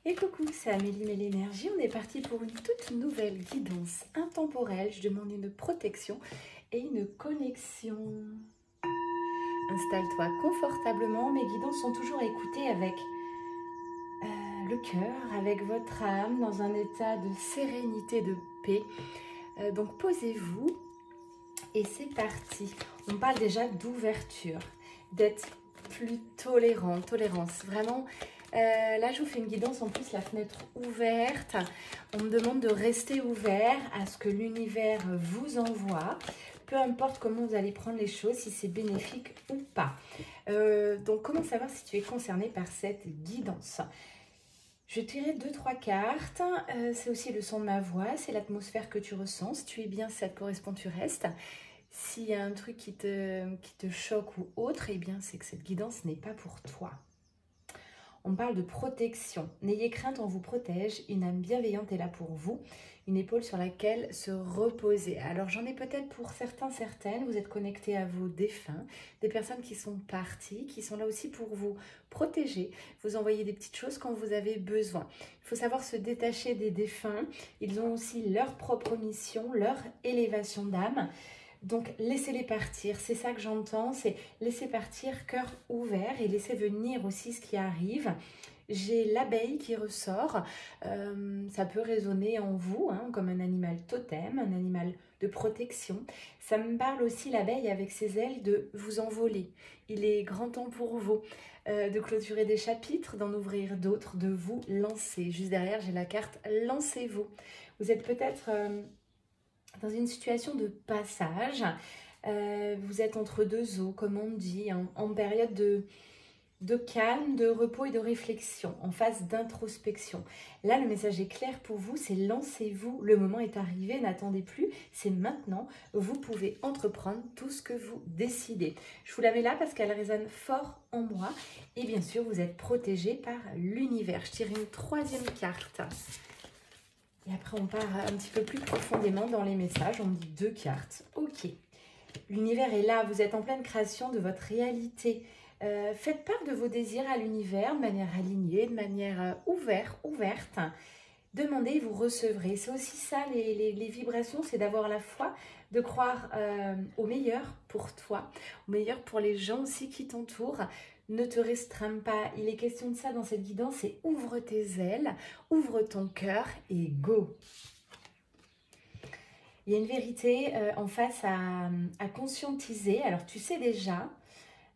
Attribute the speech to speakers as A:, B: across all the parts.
A: Et coucou, c'est Amélie Mélénergie. On est parti pour une toute nouvelle guidance intemporelle. Je demande une protection et une connexion. Installe-toi confortablement. Mes guidances sont toujours écoutées avec le cœur, avec votre âme, dans un état de sérénité, de paix. Donc posez-vous et c'est parti. On parle déjà d'ouverture, d'être plus tolérant, tolérance. Vraiment, là je vous fais une guidance en plus, la fenêtre ouverte. On me demande de rester ouvert à ce que l'univers vous envoie. Peu importe comment vous allez prendre les choses, si c'est bénéfique ou pas. Donc comment savoir si tu es concerné par cette guidance ? Je tirerai 2-3 cartes, c'est aussi le son de ma voix, c'est l'atmosphère que tu ressens. Si tu es bien, si ça te correspond, tu restes. S'il y a un truc qui te choque ou autre, eh bien c'est que cette guidance n'est pas pour toi. On parle de protection. N'ayez crainte, on vous protège. Une âme bienveillante est là pour vous. Une épaule sur laquelle se reposer. Alors j'en ai peut-être pour certains, certaines. Vous êtes connectés à vos défunts. Des personnes qui sont parties, qui sont là aussi pour vous protéger. Vous envoyer des petites choses quand vous avez besoin. Il faut savoir se détacher des défunts. Ils ont aussi leur propre mission, leur élévation d'âme. Donc, laissez-les partir, c'est ça que j'entends, c'est laisser partir, cœur ouvert et laisser venir aussi ce qui arrive. J'ai l'abeille qui ressort, ça peut résonner en vous hein, comme un animal totem, un animal de protection. Ça me parle aussi l'abeille avec ses ailes de vous envoler. Il est grand temps pour vous de clôturer des chapitres, d'en ouvrir d'autres, de vous lancer. Juste derrière, j'ai la carte « Lancez-vous ». Vous êtes peut-être dans une situation de passage, vous êtes entre deux eaux, comme on dit, en période de calme, de repos et de réflexion, en phase d'introspection. Là, le message est clair pour vous, c'est lancez-vous, le moment est arrivé, n'attendez plus, c'est maintenant, vous pouvez entreprendre tout ce que vous décidez. Je vous la mets là parce qu'elle résonne fort en moi et bien sûr, vous êtes protégé par l'univers. Je tire une 3e carte. Et après, on part un petit peu plus profondément dans les messages. On me dit 2 cartes. Ok. L'univers est là. Vous êtes en pleine création de votre réalité. Faites part de vos désirs à l'univers de manière alignée, de manière ouverte. Demandez, vous recevrez. C'est aussi ça, les vibrations, c'est d'avoir la foi, de croire au meilleur pour toi, au meilleur pour les gens aussi qui t'entourent. Ne te restreins pas. Il est question de ça dans cette guidance, c'est ouvre tes ailes, ouvre ton cœur et go. Il y a une vérité en face à conscientiser. Alors tu sais déjà,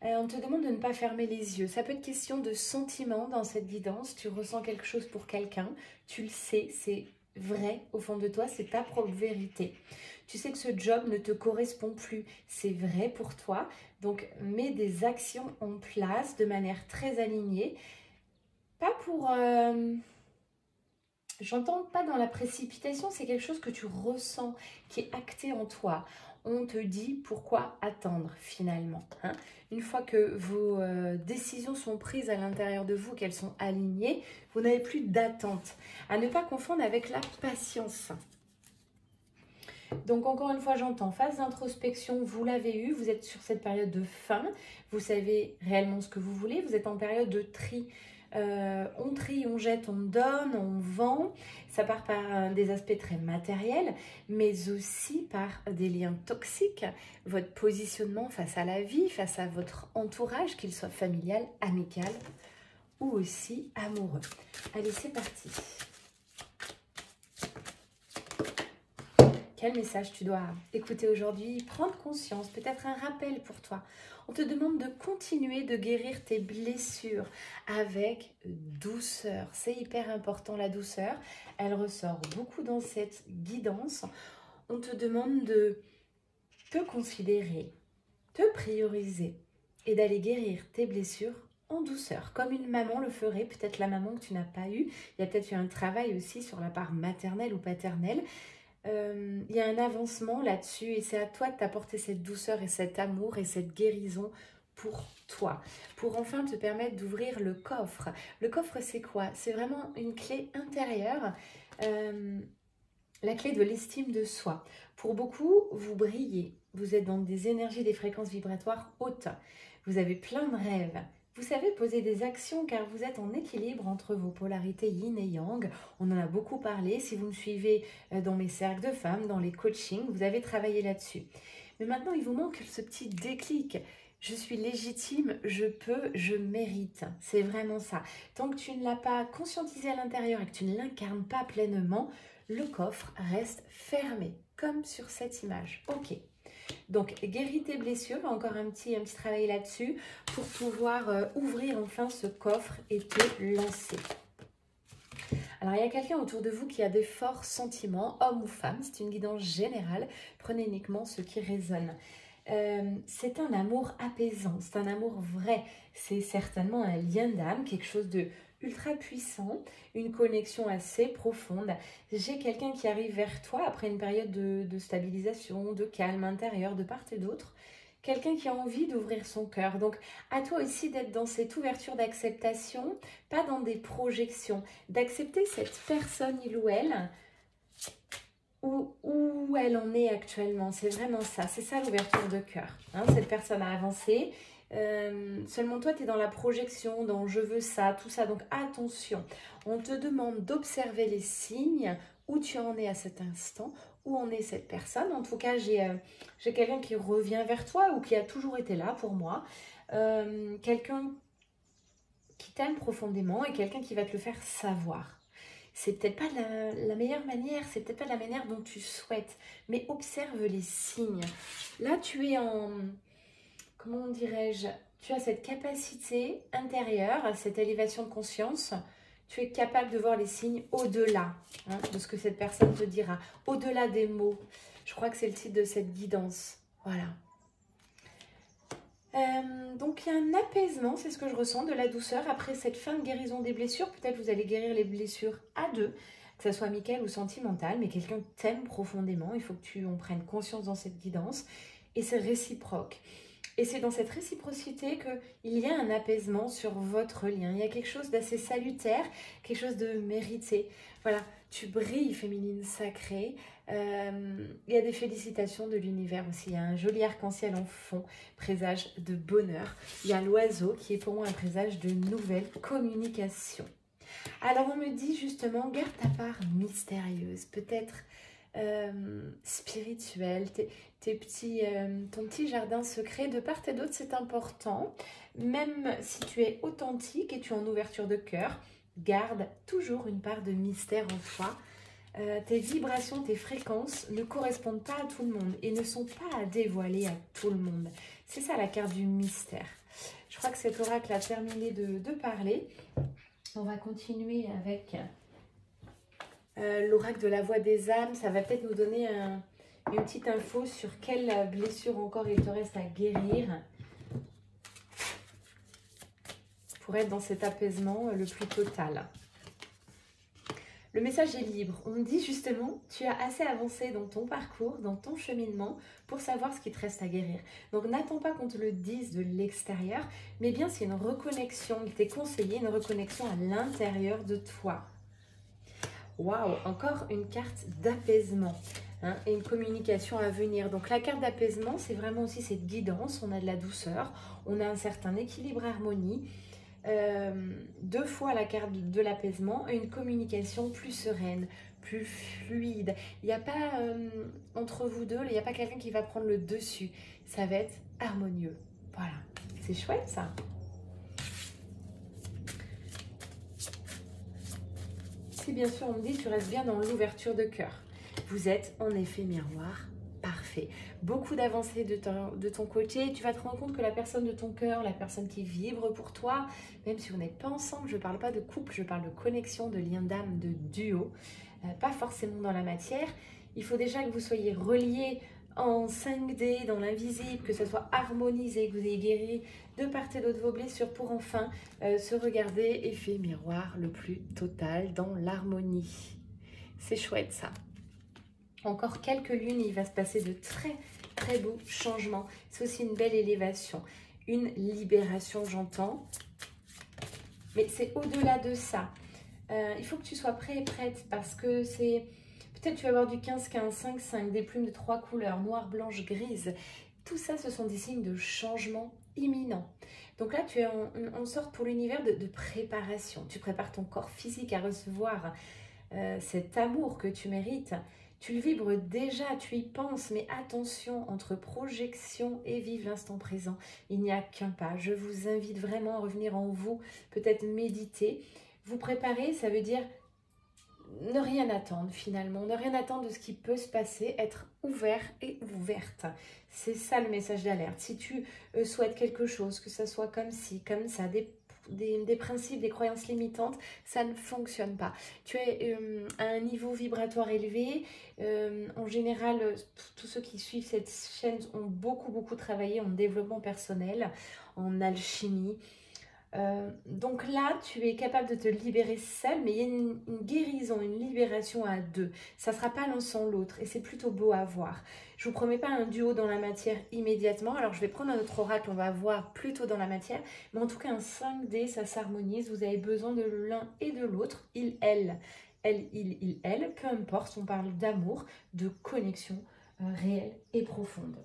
A: on te demande de ne pas fermer les yeux. Ça peut être question de sentiment dans cette guidance. Tu ressens quelque chose pour quelqu'un, tu le sais, c'est vrai au fond de toi, c'est ta propre vérité. Tu sais que ce job ne te correspond plus, c'est vrai pour toi. Donc, mets des actions en place de manière très alignée. Pas pour... J'entends pas dans la précipitation, c'est quelque chose que tu ressens, qui est acté en toi. On te dit pourquoi attendre finalement. Hein. Une fois que vos décisions sont prises à l'intérieur de vous, qu'elles sont alignées, vous n'avez plus d'attente. À ne pas confondre avec la patience. Donc encore une fois, j'entends phase d'introspection, vous l'avez eu, vous êtes sur cette période de fin, vous savez réellement ce que vous voulez, vous êtes en période de tri. On trie, on jette, on donne, on vend. Ça part par des aspects très matériels, mais aussi par des liens toxiques. Votre positionnement face à la vie, face à votre entourage, qu'il soit familial, amical ou aussi amoureux. Allez, c'est parti. Quel message tu dois écouter aujourd'hui? Prendre conscience, peut-être un rappel pour toi. On te demande de continuer de guérir tes blessures avec douceur. C'est hyper important la douceur. Elle ressort beaucoup dans cette guidance. On te demande de te considérer, te prioriser et d'aller guérir tes blessures en douceur. Comme une maman le ferait, peut-être la maman que tu n'as pas eue. Il y a peut-être eu un travail aussi sur la part maternelle ou paternelle. Il y a un avancement là-dessus et c'est à toi de t'apporter cette douceur et cet amour et cette guérison pour toi, pour enfin te permettre d'ouvrir le coffre. Le coffre, c'est quoi? C'est vraiment une clé intérieure, la clé de l'estime de soi. Pour beaucoup, vous brillez, vous êtes dans des énergies, des fréquences vibratoires hautes, vous avez plein de rêves, Vous savez poser des actions car vous êtes en équilibre entre vos polarités yin et yang. On en a beaucoup parlé. Si vous me suivez dans mes cercles de femmes, dans les coachings, vous avez travaillé là-dessus. Mais maintenant, il vous manque ce petit déclic. Je suis légitime, je peux, je mérite. C'est vraiment ça. Tant que tu ne l'as pas conscientisé à l'intérieur et que tu ne l'incarnes pas pleinement, le coffre reste fermé, comme sur cette image. Ok. Donc, guéris tes blessures, encore un petit travail là-dessus pour pouvoir ouvrir enfin ce coffre et te lancer. Alors, il y a quelqu'un autour de vous qui a des forts sentiments, homme ou femme, c'est une guidance générale. Prenez uniquement ce qui résonne. C'est un amour apaisant, c'est un amour vrai. C'est certainement un lien d'âme, quelque chose de ultra puissant, une connexion assez profonde. J'ai quelqu'un qui arrive vers toi après une période de stabilisation, de calme intérieur, de part et d'autre. Quelqu'un qui a envie d'ouvrir son cœur. Donc, à toi aussi d'être dans cette ouverture d'acceptation, pas dans des projections. D'accepter cette personne, il ou elle, où elle en est actuellement. C'est vraiment ça. C'est ça l'ouverture de cœur. Hein, cette personne a avancé. Seulement toi, tu es dans la projection, dans je veux ça, tout ça. Donc, attention. On te demande d'observer les signes où tu en es à cet instant, où en est cette personne. En tout cas, j'ai quelqu'un qui revient vers toi ou qui a toujours été là pour moi. Quelqu'un qui t'aime profondément et quelqu'un qui va te le faire savoir. C'est peut-être pas la meilleure manière, c'est peut-être pas la manière dont tu souhaites, mais observe les signes. Là, tu es en, comment dirais-je, tu as cette capacité intérieure, cette élévation de conscience. Tu es capable de voir les signes au-delà de ce que cette personne te dira, au-delà des mots. Je crois que c'est le titre de cette guidance. Voilà. Donc il y a un apaisement, c'est ce que je ressens, de la douceur après cette fin de guérison des blessures. Peut-être vous allez guérir les blessures à deux, que ce soit amicale ou sentimentale, mais quelqu'un t'aime profondément. Il faut que on prenne conscience dans cette guidance et c'est réciproque. Et c'est dans cette réciprocité qu'il y a un apaisement sur votre lien. Il y a quelque chose d'assez salutaire, quelque chose de mérité. Voilà, tu brilles, féminine sacrée. Il y a des félicitations de l'univers aussi. Il y a un joli arc-en-ciel en fond, présage de bonheur. Il y a l'oiseau qui est pour moi un présage de nouvelles communications. Alors on me dit justement, garde ta part mystérieuse, peut-être spirituelle, ton petit jardin secret. De part et d'autre, c'est important. Même si tu es authentique et tu es en ouverture de cœur, garde toujours une part de mystère en toi. Tes vibrations, tes fréquences ne correspondent pas à tout le monde et ne sont pas à dévoiler à tout le monde. C'est ça la carte du mystère. Je crois que cet oracle a terminé de parler. On va continuer avec l'oracle de la voix des âmes. Ça va peut-être nous donner une petite info sur quelle blessure encore il te reste à guérir pour être dans cet apaisement le plus total. Le message est libre. On me dit justement, tu as assez avancé dans ton parcours, dans ton cheminement pour savoir ce qui te reste à guérir. Donc n'attends pas qu'on te le dise de l'extérieur, mais bien c'est une reconnexion. Il t'est conseillé une reconnexion à l'intérieur de toi. Waouh, encore une carte d'apaisement et une communication à venir. Donc la carte d'apaisement, c'est vraiment aussi cette guidance. On a de la douceur, on a un certain équilibre, harmonie. Deux fois la carte de l'apaisement et une communication plus sereine, plus fluide. Il n'y a pas entre vous deux, il n'y a pas quelqu'un qui va prendre le dessus. Ça va être harmonieux. Voilà, c'est chouette ça. Si bien sûr on me dit tu restes bien dans l'ouverture de cœur. Vous êtes en effet miroir. Parfait. Beaucoup d'avancées de ton côté. Tu vas te rendre compte que la personne de ton cœur, la personne qui vibre pour toi, même si on n'est pas ensemble, je ne parle pas de couple, je parle de connexion, de lien d'âme, de duo, pas forcément dans la matière. Il faut déjà que vous soyez reliés en 5D, dans l'invisible, que ce soit harmonisé, que vous ayez guéri de part et d'autre vos blessures pour enfin se regarder effet miroir le plus total dans l'harmonie. C'est chouette ça. Encore quelques lunes, il va se passer de très très beaux changements. C'est aussi une belle élévation, une libération, j'entends. Mais c'est au-delà de ça. Il faut que tu sois prêt et prête parce que c'est... Peut-être tu vas avoir du 15-15, 5-5, des plumes de 3 couleurs, noire, blanche, grise. Tout ça, ce sont des signes de changement imminent. Donc là, tu es en sorte pour l'univers de préparation. Tu prépares ton corps physique à recevoir cet amour que tu mérites. Tu le vibres déjà, tu y penses, mais attention, entre projection et vive l'instant présent, il n'y a qu'un pas. Je vous invite vraiment à revenir en vous, peut-être méditer. Vous préparer, ça veut dire ne rien attendre finalement, ne rien attendre de ce qui peut se passer, être ouvert et ouverte. C'est ça le message d'alerte. Si tu souhaites quelque chose, que ça soit comme ci, comme ça, des principes, des croyances limitantes, ça ne fonctionne pas. Tu es à un niveau vibratoire élevé. En général, tous ceux qui suivent cette chaîne ont beaucoup travaillé en développement personnel, en alchimie. Donc là, tu es capable de te libérer seul, mais il y a une guérison, une libération à deux. Ça ne sera pas l'un sans l'autre et c'est plutôt beau à voir. Je ne vous promets pas un duo dans la matière immédiatement. Alors, je vais prendre un autre oracle, on va voir plutôt dans la matière. Mais en tout cas, un 5D, ça s'harmonise. Vous avez besoin de l'un et de l'autre. Il, elle, peu importe. On parle d'amour, de connexion réelle et profonde.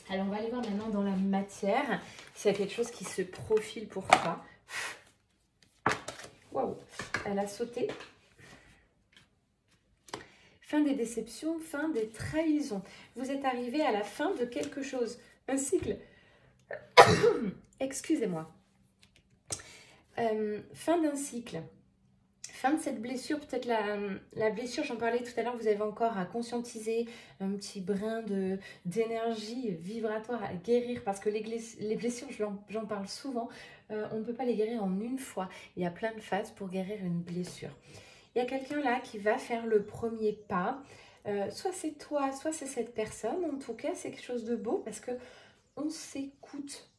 A: Alors, on va aller voir maintenant dans la matière, s'il y a quelque chose qui se profile pour toi. Waouh, elle a sauté. Fin des déceptions, fin des trahisons. Vous êtes arrivé à la fin de quelque chose, un cycle. Excusez-moi. Fin d'un cycle. Fin de cette blessure, peut-être la blessure, j'en parlais tout à l'heure, vous avez encore à conscientiser un petit brin d'énergie vibratoire à guérir, parce que les blessures, j'en parle souvent, on ne peut pas les guérir en une fois. Il y a plein de phases pour guérir une blessure. Il y a quelqu'un là qui va faire le premier pas, soit c'est toi, soit c'est cette personne. En tout cas, c'est quelque chose de beau parce que on s'écoute.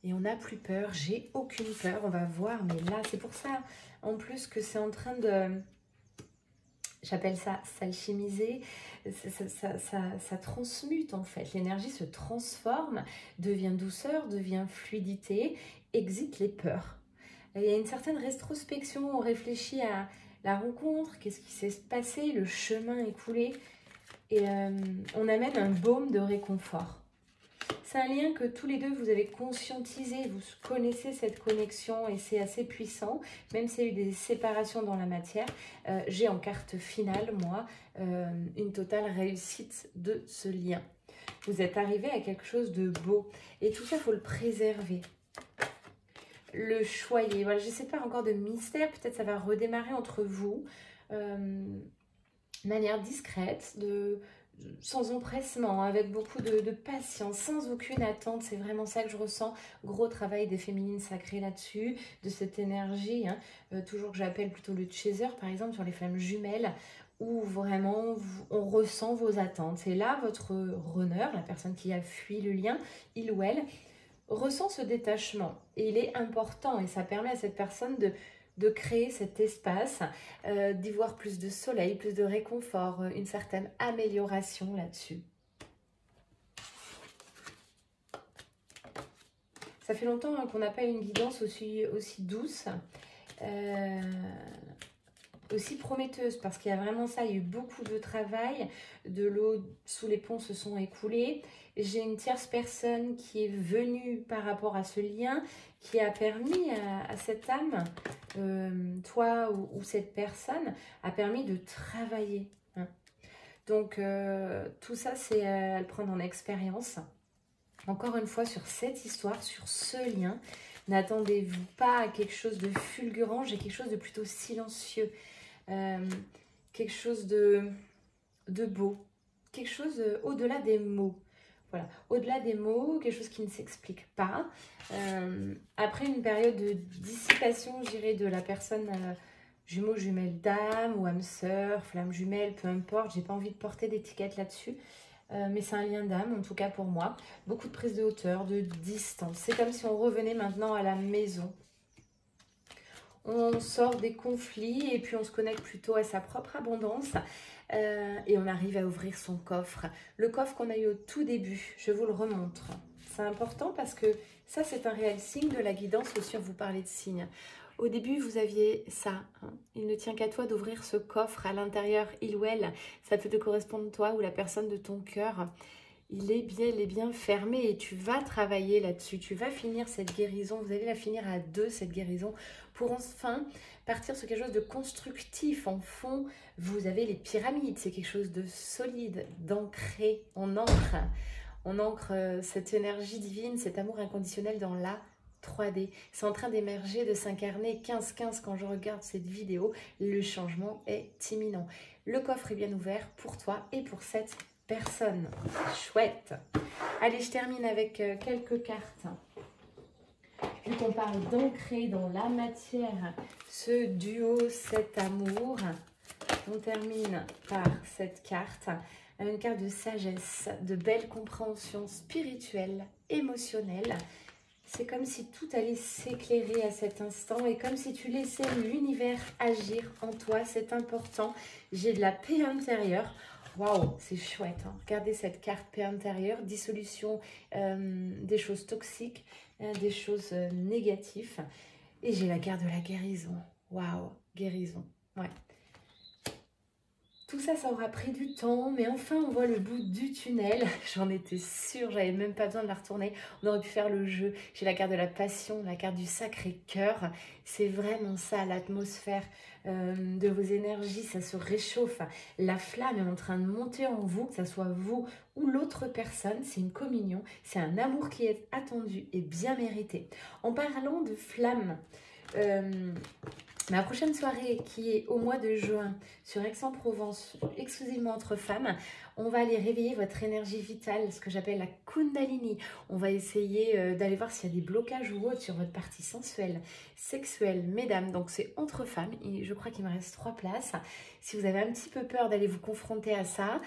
A: Et on n'a plus peur, j'ai aucune peur, on va voir, mais là, c'est pour ça, en plus, que c'est en train de, j'appelle ça s'alchimiser, ça transmute en fait, l'énergie se transforme, devient douceur, devient fluidité, exit les peurs. Il y a une certaine rétrospection, on réfléchit à la rencontre, qu'est-ce qui s'est passé, le chemin écoulé, et on amène un baume de réconfort. C'est un lien que tous les deux vous avez conscientisé, vous connaissez cette connexion et c'est assez puissant, même s'il y a eu des séparations dans la matière. J'ai en carte finale, moi, une totale réussite de ce lien. Vous êtes arrivé à quelque chose de beau et tout ça, il faut le préserver. Le choyer, voilà, je ne sais pas encore de mystère, peut-être ça va redémarrer entre vous, de manière discrète, sans empressement, avec beaucoup de patience, sans aucune attente. C'est vraiment ça que je ressens. Gros travail des féminines sacrées là-dessus, de cette énergie, hein, toujours que j'appelle plutôt le chaser, par exemple, sur les flammes jumelles, où vraiment on ressent vos attentes. Et là, votre runner, la personne qui a fui le lien, il ou elle, ressent ce détachement. Et il est important, et ça permet à cette personne de créer cet espace, d'y voir plus de soleil, plus de réconfort, une certaine amélioration là-dessus. Ça fait longtemps hein, qu'on n'a pas une guidance aussi douce, aussi prometteuse, parce qu'il y a vraiment ça, il y a eu beaucoup de travail, de l'eau sous les ponts se sont écoulés. J'ai une tierce personne qui est venue par rapport à ce lien, qui a permis à cette âme, toi ou cette personne, a permis de travailler. Hein. Donc, tout ça, c'est à le prendre en expérience. Encore une fois, sur cette histoire, sur ce lien, n'attendez-vous pas à quelque chose de fulgurant, j'ai quelque chose de plutôt silencieux, quelque chose de beau, quelque chose au-delà des mots. Voilà, au-delà des mots, quelque chose qui ne s'explique pas. Après une période de dissipation, je dirais, de la personne jumeau, jumelle d'âme ou âme sœur, flamme jumelle, peu importe, j'ai pas envie de porter d'étiquette là-dessus. Mais c'est un lien d'âme, en tout cas pour moi. Beaucoup de prise de hauteur, de distance. C'est comme si on revenait maintenant à la maison. On sort des conflits et puis on se connecte plutôt à sa propre abondance. Et on arrive à ouvrir son coffre. Le coffre qu'on a eu au tout début, je vous le remontre. C'est important parce que ça, c'est un réel signe de la guidance aussi, on vous parlait de signes. Au début, vous aviez ça. Hein. Il ne tient qu'à toi d'ouvrir ce coffre à l'intérieur, il ou elle. Ça peut te correspondre toi ou la personne de ton cœur. il est bien fermé et tu vas travailler là-dessus. Tu vas finir cette guérison. Vous allez la finir à deux, cette guérison, pour enfin partir sur quelque chose de constructif. En fond, vous avez les pyramides. C'est quelque chose de solide, d'ancré. On ancre cette énergie divine, cet amour inconditionnel dans la 3D. C'est en train d'émerger, de s'incarner 15-15 quand je regarde cette vidéo. Le changement est imminent. Le coffre est bien ouvert pour toi et pour cette personne. Chouette. Allez, je termine avec quelques cartes. Vu qu'on parle d'ancrer dans la matière ce duo, cet amour, on termine par cette carte. Une carte de sagesse, de belle compréhension spirituelle, émotionnelle. C'est comme si tout allait s'éclairer à cet instant et comme si tu laissais l'univers agir en toi. C'est important. J'ai de la paix intérieure. Waouh, c'est chouette. Hein. Regardez cette carte paix intérieure, dissolution des choses toxiques, des choses négatives. Et j'ai la carte de la guérison. Waouh, guérison. Ouais. Tout ça, ça aura pris du temps, mais enfin, on voit le bout du tunnel. J'en étais sûre, j'avais même pas besoin de la retourner. On aurait pu faire le jeu. J'ai la carte de la passion, la carte du Sacré-Cœur. C'est vraiment ça, l'atmosphère de vos énergies. Ça se réchauffe. La flamme est en train de monter en vous, que ce soit vous ou l'autre personne. C'est une communion. C'est un amour qui est attendu et bien mérité. En parlant de flamme... ma prochaine soirée qui est au mois de juin sur Aix-en-Provence, exclusivement entre femmes, on va aller réveiller votre énergie vitale, ce que j'appelle la Kundalini. On va essayer d'aller voir s'il y a des blocages ou autres sur votre partie sensuelle, sexuelle, mesdames. Donc c'est entre femmes, et je crois qu'il me reste 3 places. Si vous avez un petit peu peur d'aller vous confronter à ça,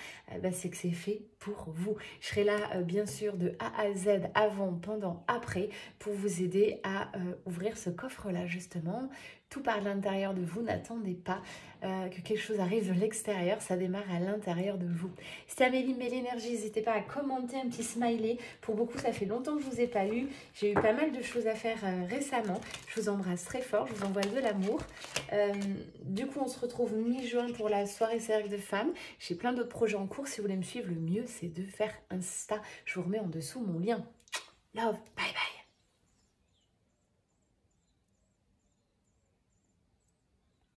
A: c'est que c'est fait pour vous. Je serai là bien sûr de A à Z, avant, pendant, après, pour vous aider à ouvrir ce coffre-là justement. Tout par l'intérieur de vous, n'attendez pas que quelque chose arrive de l'extérieur, ça démarre à l'intérieur de vous. C'était Amélie Mélénergie, n'hésitez pas à commenter un petit smiley. Pour beaucoup, ça fait longtemps que je ne vous ai pas eu. J'ai eu pas mal de choses à faire récemment. Je vous embrasse très fort, je vous envoie de l'amour. Du coup, on se retrouve mi-juin pour la soirée cercle de femmes. J'ai plein d'autres projets en cours. Si vous voulez me suivre, le mieux, c'est de faire Insta. Je vous remets en dessous mon lien. Love, bye bye.